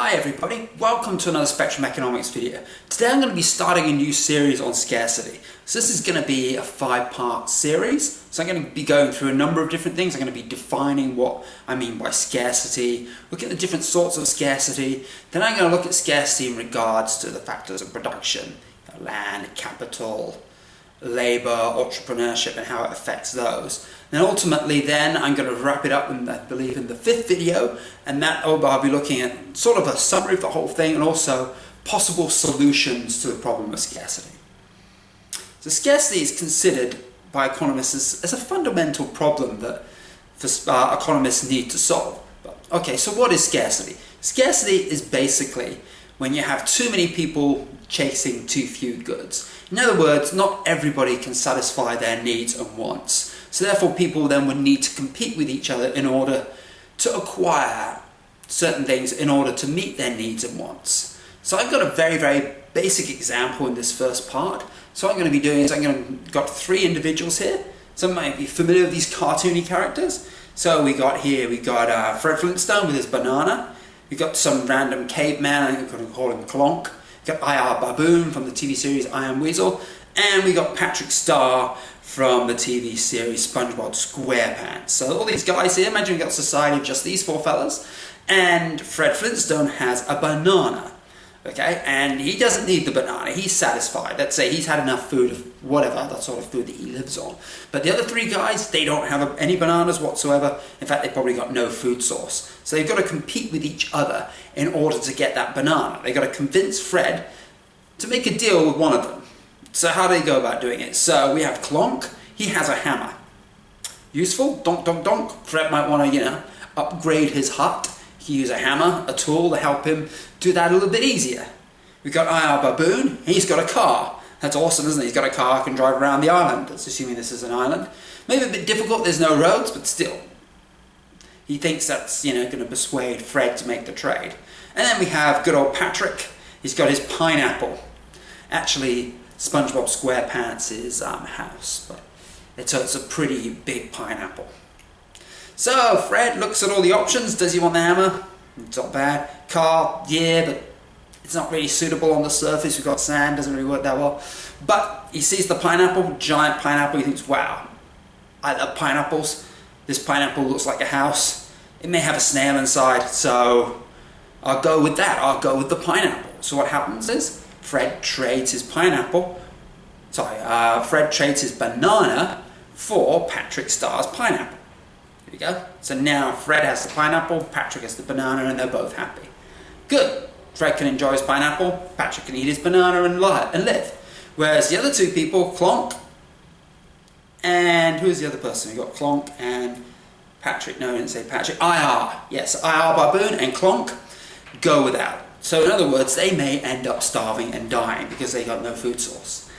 Hi everybody, welcome to another Spectrum Economics video. Today I'm going to be starting a new series on scarcity. So this is going to be a 5-part series. So I'm going to be going through a number of different things. I'm going to be defining what I mean by scarcity, look at the different sorts of scarcity. Then I'm going to look at scarcity in regards to the factors of production, land, capital, labour, entrepreneurship, and how it affects those. And ultimately then I'm going to wrap it up in, I believe, in the 5th video, and that I'll be looking at sort of a summary of the whole thing and also possible solutions to the problem of scarcity. So scarcity is considered by economists as a fundamental problem that economists need to solve. Okay, so what is scarcity? Scarcity is basically when you have too many people chasing too few goods. In other words, not everybody can satisfy their needs and wants. So therefore people then would need to compete with each other in order to acquire certain things in order to meet their needs and wants. So I've got a very basic example in this first part. So what I'm going to be doing is got 3 individuals here. Some might be familiar with these cartoony characters. So we got Fred Flintstone with his banana. We got some random caveman, I think we're going to call him Clonk. We got IR Baboon from the TV series I Am Weasel. And we got Patrick Star from the TV series SpongeBob SquarePants. So all these guys here, imagine we've got a society of just these 4 fellas. And Fred Flintstone has a banana. Okay, and he doesn't need the banana, he's satisfied. Let's say he's had enough food of whatever, that sort of food that he lives on. But the other 3 guys, they don't have any bananas whatsoever. In fact, they've probably got no food source. So they've got to compete with each other in order to get that banana. They've got to convince Fred to make a deal with one of them. So how do they go about doing it? So we have Clonk, he has a hammer. Useful, donk donk donk. Fred might want to, upgrade his hut. He use a hammer, a tool to help him do that a little bit easier. We've got IR Baboon, he's got a car. That's awesome, isn't it? He's got a car, can drive around the island. That's assuming this is an island. Maybe a bit difficult, there's no roads, but still. He thinks that's, going to persuade Fred to make the trade. And then we have good old Patrick. He's got his pineapple. Actually, SpongeBob SquarePants' house, but it's a pretty big pineapple. So Fred looks at all the options. Does he want the hammer? It's not bad. Car, yeah, but it's not really suitable on the surface. We've got sand, doesn't really work that well. But he sees the pineapple, giant pineapple. He thinks, wow, I love pineapples. This pineapple looks like a house. It may have a snail inside, so I'll go with that. I'll go with the pineapple. So what happens is Fred trades his Fred trades his banana for Patrick Starr's pineapple. There you go. So now Fred has the pineapple, Patrick has the banana, and they're both happy. Good. Fred can enjoy his pineapple, Patrick can eat his banana and live. Whereas the other 2 people, Clonk, and who's the other person? We've got Clonk and Patrick. No, I didn't say Patrick. IR. Yes, IR Baboon and Clonk go without. So in other words, they may end up starving and dying because they got no food source.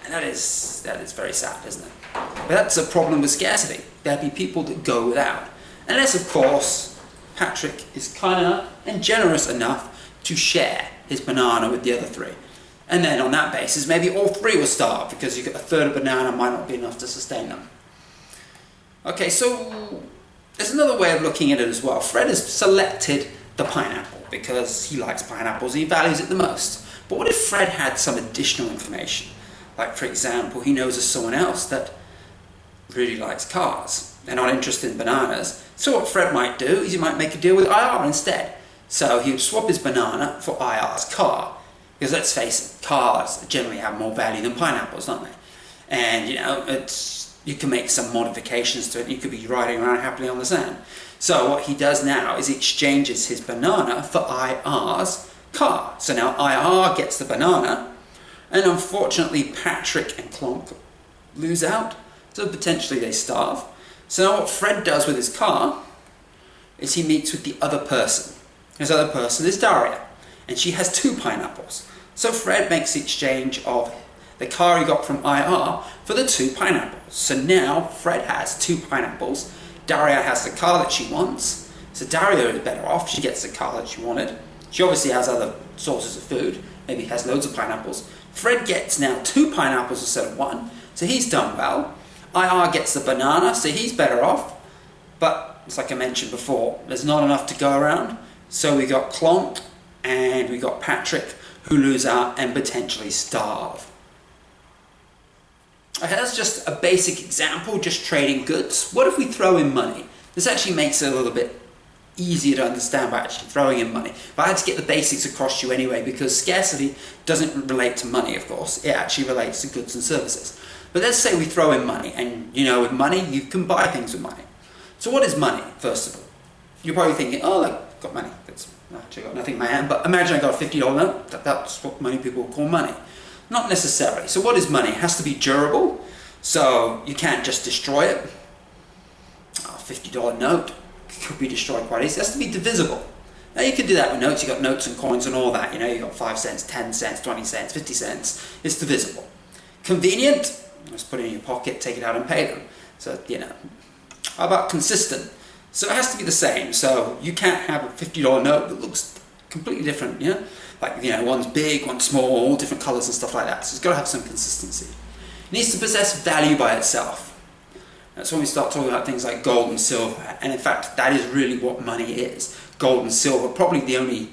And that is very sad, isn't it? But that's a problem with scarcity. There'll be people that go without. Unless, of course, Patrick is kind enough and generous enough to share his banana with the other 3. And then on that basis, maybe all 3 will starve because you get a third of banana might not be enough to sustain them. Okay, so there's another way of looking at it as well. Fred has selected the pineapple because he likes pineapples, he values it the most. But what if Fred had some additional information? Like, for example, he knows of someone else that really likes cars. They're not interested in bananas. So what Fred might do is he might make a deal with IR instead. So he would swap his banana for IR's car. Because let's face it, cars generally have more value than pineapples, don't they? And, you can make some modifications to it. You could be riding around happily on the sand. So what he does now is he exchanges his banana for IR's car. So now IR gets the banana, and unfortunately Patrick and Clonk lose out, so potentially they starve. So now what Fred does with his car is he meets with the other person. His other person is Daria, and she has 2 pineapples. So Fred makes the exchange of the car he got from IR for the 2 pineapples. So now Fred has 2 pineapples, Daria has the car that she wants, so Daria is better off, she gets the car that she wanted. She obviously has other sources of food, maybe has loads of pineapples. Fred gets now 2 pineapples instead of 1, so he's done well. IR gets the banana, so he's better off. But, it's like I mentioned before, there's not enough to go around. So we got Clonk and we got Patrick, who lose out and potentially starve. Okay, that's just a basic example, just trading goods. What if we throw in money? This actually makes it a little bit easier to understand by actually throwing in money. But I had to get the basics across to you anyway, because scarcity doesn't relate to money, of course. It actually relates to goods and services. But let's say we throw in money, and you know, with money, you can buy things with money. So what is money, first of all? You're probably thinking, oh, I've got money. I've actually got nothing in my hand, but imagine I got a $50 note. That's what many people call money. Not necessarily. So what is money? It has to be durable, so you can't just destroy it. A $50 note could be destroyed quite easily. It has to be divisible. Now you can do that with notes. You've got notes and coins and all that. You know, you've got 5 cents, 10 cents, 20 cents, 50 cents. It's divisible. Convenient, just put it in your pocket, take it out and pay them. So, you know. How about consistent? So it has to be the same. So you can't have a $50 note that looks completely different, you know? Like, you know, one's big, one's small, all different colors and stuff like that. So it's got to have some consistency. It needs to possess value by itself. That's when we start talking about things like gold and silver. And in fact, that is really what money is. Gold and silver, probably the only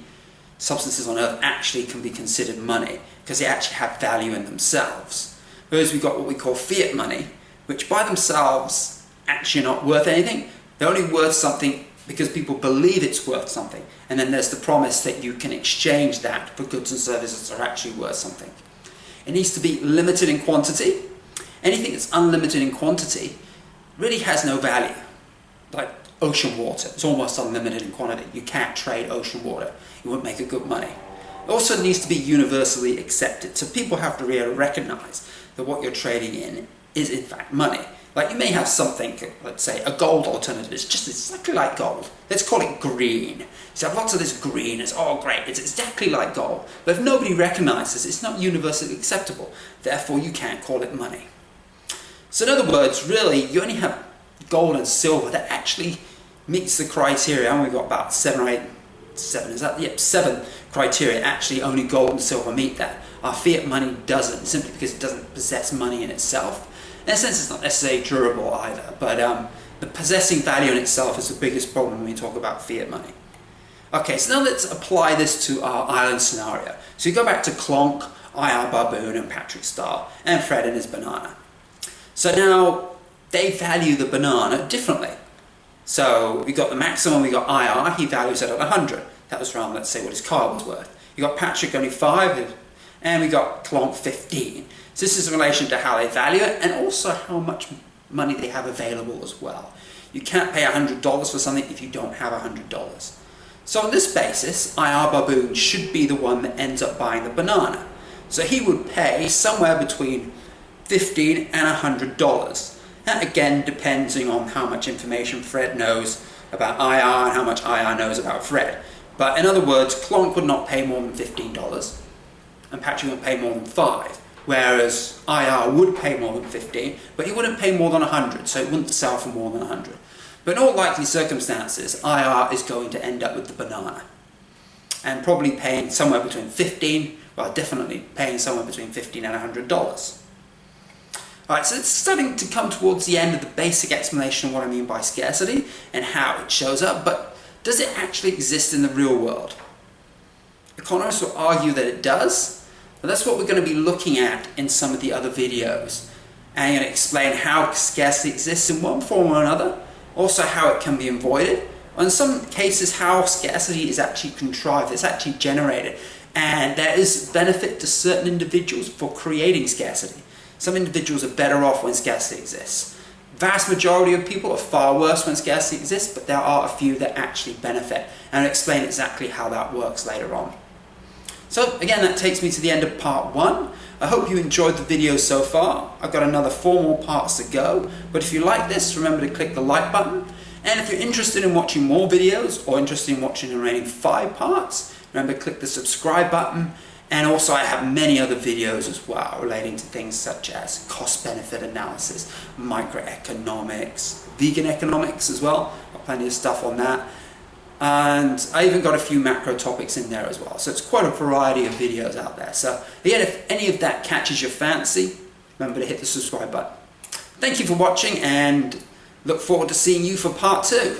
substances on earth actually can be considered money, because they actually have value in themselves. Whereas we've got what we call fiat money, which by themselves actually are not worth anything. They're only worth something because people believe it's worth something. And then there's the promise that you can exchange that for goods and services that are actually worth something. It needs to be limited in quantity. Anything that's unlimited in quantity really has no value. Like ocean water, it's almost unlimited in quantity. You can't trade ocean water. You wouldn't make a good money. It also needs to be universally accepted. So people have to really recognize that what you're trading in is in fact money. Like you may have something, let's say a gold alternative, it's just exactly like gold. Let's call it green. So you have lots of this green, it's all great, it's exactly like gold. But if nobody recognizes it, it's not universally acceptable. Therefore you can't call it money. So in other words, really, you only have gold and silver that actually meets the criteria. And we've got about 7 criteria. Actually only gold and silver meet that. Our fiat money doesn't, simply because it doesn't possess money in itself. In a sense, it's not necessarily durable either, but the possessing value in itself is the biggest problem when we talk about fiat money. Okay, so now let's apply this to our island scenario. So you go back to Clonk, IR Baboon, and Patrick Star, and Fred and his banana. So now they value the banana differently. So we got the maximum, we got IR, he values it at 100. That was around, let's say, what his car was worth. You got Patrick only 5, and we got Clonk 15. So this is in relation to how they value it and also how much money they have available as well. You can't pay $100 for something if you don't have $100. So on this basis, IR Baboon should be the one that ends up buying the banana. So he would pay somewhere between $15 and $100. That again depending on how much information Fred knows about IR and how much IR knows about Fred. But in other words, Clonk would not pay more than $15 and Patrick would pay more than 5. Whereas IR would pay more than 15, but he wouldn't pay more than 100, so it wouldn't sell for more than 100. But in all likely circumstances, IR is going to end up with the banana. And probably paying somewhere between definitely paying somewhere between $15 and $100. Alright, so it's starting to come towards the end of the basic explanation of what I mean by scarcity and how it shows up, but does it actually exist in the real world? Economists will argue that it does. But that's what we're going to be looking at in some of the other videos. And I'm going to explain how scarcity exists in one form or another, also how it can be avoided, or in some cases how scarcity is actually contrived, it's actually generated. And there is benefit to certain individuals for creating scarcity. Some individuals are better off when scarcity exists. Vast majority of people are far worse when scarcity exists, but there are a few that actually benefit. And I'll explain exactly how that works later on. So again, that takes me to the end of part 1. I hope you enjoyed the video so far. I've got another 4 more parts to go. But if you like this, remember to click the like button. And if you're interested in watching more videos or interested in watching the remaining 5 parts, remember to click the subscribe button. And also I have many other videos as well relating to things such as cost-benefit analysis, microeconomics, vegan economics as well. Got plenty of stuff on that. And I even got a few macro topics in there as well. So it's quite a variety of videos out there. So again, if any of that catches your fancy, remember to hit the subscribe button. Thank you for watching and look forward to seeing you for part 2.